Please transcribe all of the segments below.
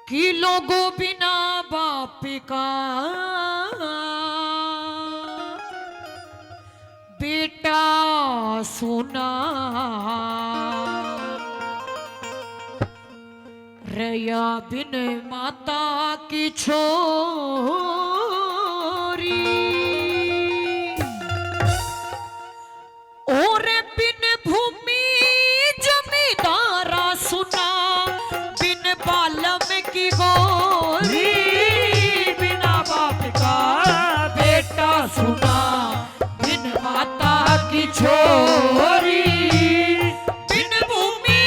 कि लोगों बिना बाप का बेटा सुना रया बिन माता की छोरी और बिन भूमि जमींदारा सुना बिन बालम की गोरी बिना बाप का बेटा सुना बिन माता की छोरी बिन भूमि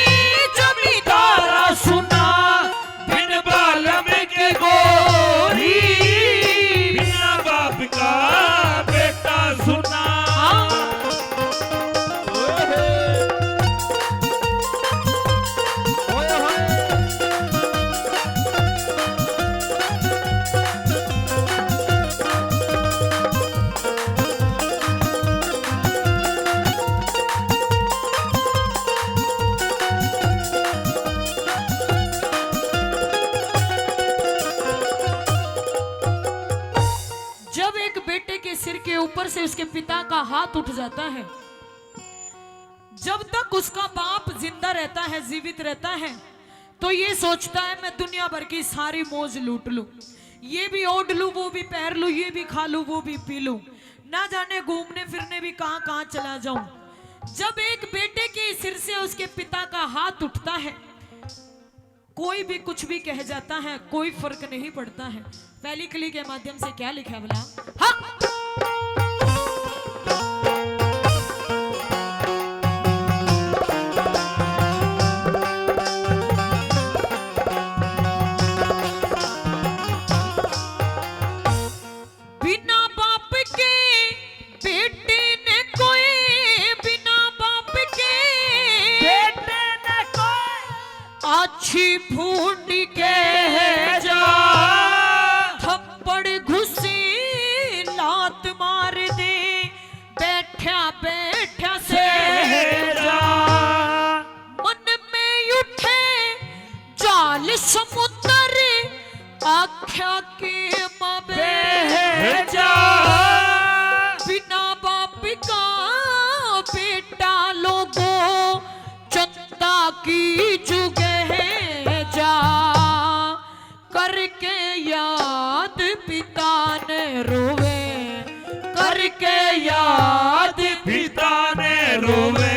जमींदारा सुना बिन बालम की गोरी बिना बाप का बेटा सुना। जब एक बेटे के सिर के ऊपर से उसके पिता का हाथ उठ जाता है, जब तक उसका बाप जिंदा रहता है, जीवित रहता है, तो ये सोचता है मैं दुनिया भर की सारी मौज लूट लूं, ये भी ओढ़ लूं, वो भी पहन लूं, ये भी खा लूं, वो भी पी लूं, ना जाने घूमने फिरने भी कहां कहां चला जाऊं। जब एक बेटे के सिर से उसके पिता का हाथ उठता है, कोई भी कुछ भी कह जाता है, कोई फर्क नहीं पड़ता है। पहली कली के माध्यम से क्या लिखा है बोला? हाँ। बिना बाप के बेटे ने कोई, बिना बाप के बेटे ने कोई अच्छी फूट के जा थप्पड़ घुसी लात मार दे बैठा बैठा से जा मन में उठे जाल समुद्र आख्या के मबे जा बिना बाप का बेटा लोगों चंदा की जुगे जा करके याद पिता ने रोवे करके याद पिता ने रोवे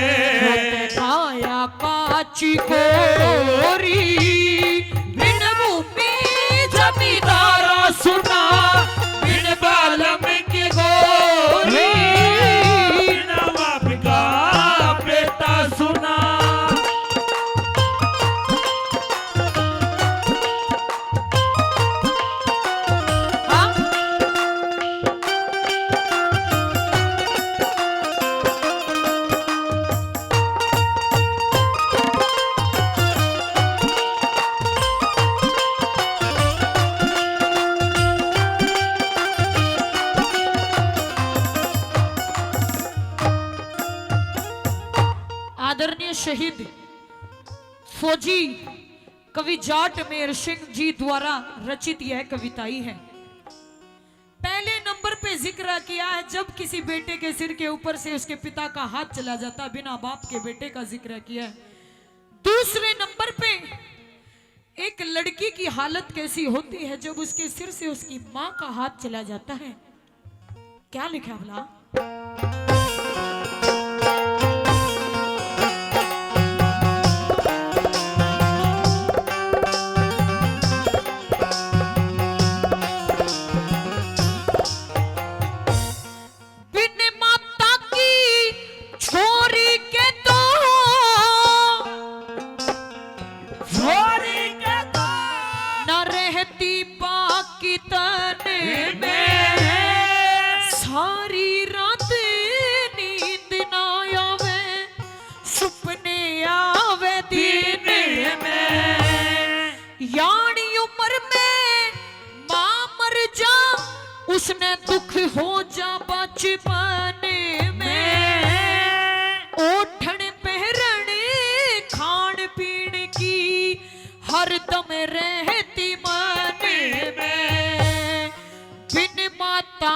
आया काची कोरी बिन भूमि जमींदारा सुना बिन बालम की गोरी बिना बाप का बेटा सुना। आदरणीय शहीद फौजी कवि जाट मेर सिंह जी द्वारा रचित यह कविताई है। पहले नंबर पे जिक्र किया है जब किसी बेटे के सिर के ऊपर से उसके पिता का हाथ चला जाता, बिना बाप के बेटे का जिक्र किया है। दूसरे नंबर पे एक लड़की की हालत कैसी होती है जब उसके सिर से उसकी मां का हाथ चला जाता है। क्या लिखा भला? उसने दुख हो जा बचपन में, ओठन पहरने खान पीन की हर दम रहती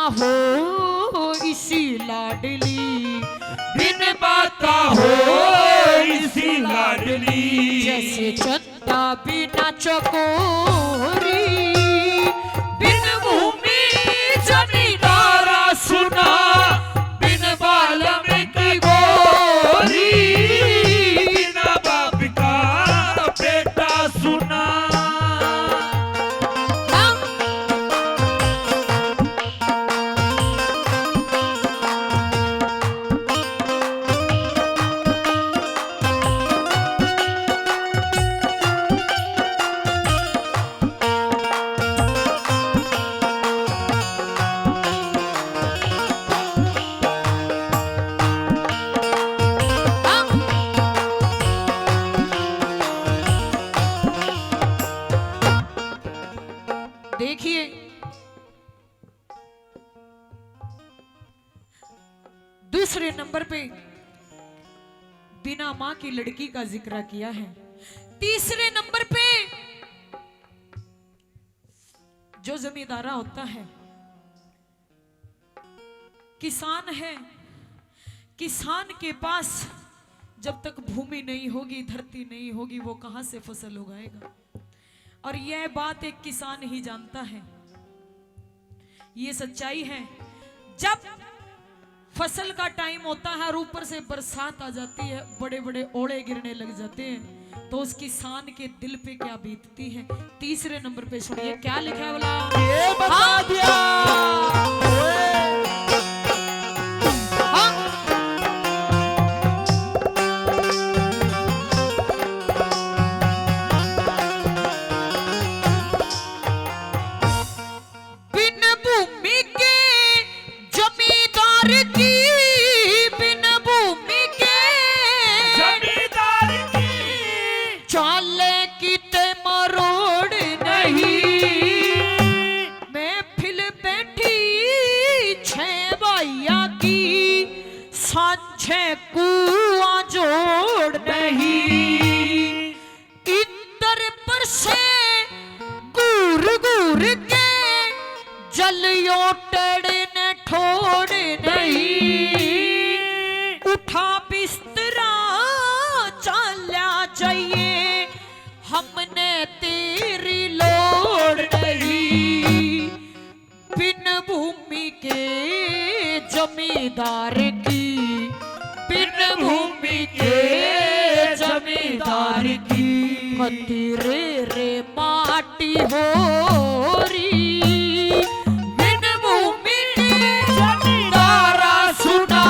हो इसी लाडली, बिन बाता हो इसी लाडली, जैसे चंदा बिना चकोरी, बिन भूमि जमींदारा सुना बिन बालम की गोरी, बिना बाप का बेटा सुना। देखिए दूसरे नंबर पे बिना मां की लड़की का जिक्र किया है। तीसरे नंबर पे जो जमींदारा होता है, किसान है, किसान के पास जब तक भूमि नहीं होगी, धरती नहीं होगी, वो कहां से फसल उगाएगा। और यह बात एक किसान ही जानता है। ये सच्चाई है। जब फसल का टाइम होता है और ऊपर से बरसात आ जाती है, बड़े बड़े ओले गिरने लग जाते हैं, तो उस किसान के दिल पे क्या बीतती है। तीसरे नंबर पे सुनिए क्या लिखा है बोला, ये बता दिया। कुआं जोड़ नहीं, इतर पर से गुर गुर के जलियो टेढ़े ने ठोड़ नहीं, उठा बिस्तरा चला जाइए, हमने तेरी लोड़ नहीं, बिन भूमि के जमींदार की, बिन भूमि के जमींदार की, कतरे रे माटी हो री, बिन भूमि के जमींदारा सुना,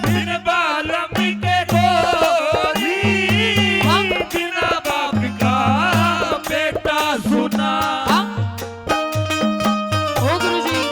बिन बालम के गोरी, बिना बाप का बेटा सुना। ओ गुरुजी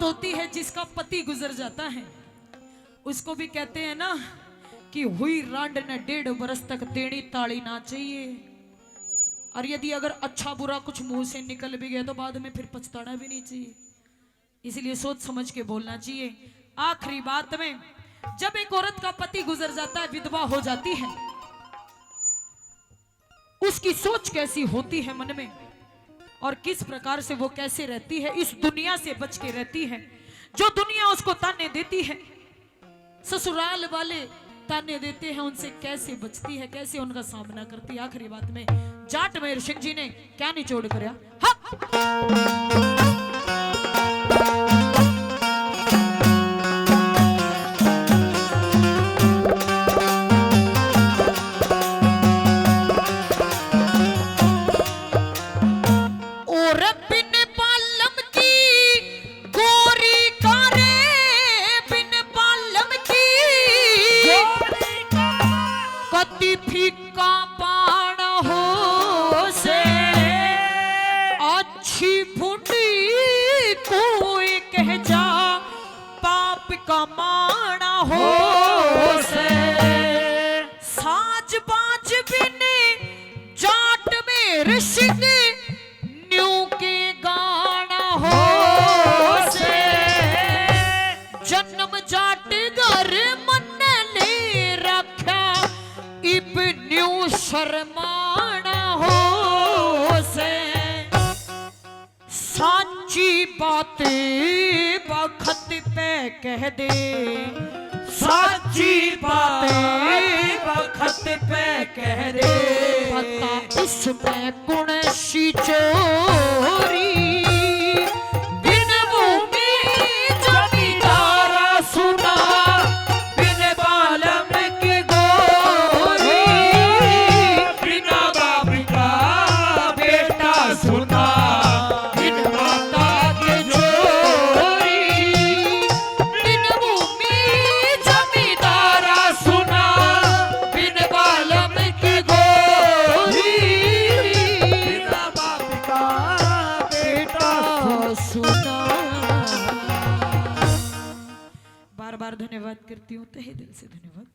होती है जिसका पति गुजर जाता है, उसको भी कहते हैं ना कि हुई रांड ने 1.5 बरस तक देनी ताड़ी ना चाहिए। और यदि अगर अच्छा बुरा कुछ मुंह से निकल भी गया तो बाद में फिर पछताना भी नहीं चाहिए, इसलिए सोच समझ के बोलना चाहिए। आखिरी बात में, जब एक औरत का पति गुजर जाता है, विधवा हो जाती है, उसकी सोच कैसी होती है मन में, और किस प्रकार से वो कैसे रहती है, इस दुनिया से बच के रहती है। जो दुनिया उसको ताने देती है, ससुराल वाले ताने देते हैं, उनसे कैसे बचती है, कैसे उनका सामना करती है। आखिरी बात में जाट मेहर सिंह जी ने क्या निचोड़ कर और बिन पालम की माना हो से, साज बाज बिने जाट में ऋषिक न्यू के गाना हो से, जन्म जाट घर मन ले रखा इब न्यू शर्माना हो से, साची बातें बखत पे कह दे, साची बातें बखत पे कह दे, पता इसमें गुण सी चोरी, बिन भूमि जमींदारा सुना, बिन बालम की गोरी, बिना बाप का बेटा सुना, बिन माता के चोरी, बिन भूमि जमींदारा सुना, बिन बालम की गोरी, बिना बाप का बेटा सुना। बार बार धन्यवाद करती हूँ, तहे दिल से धन्यवाद।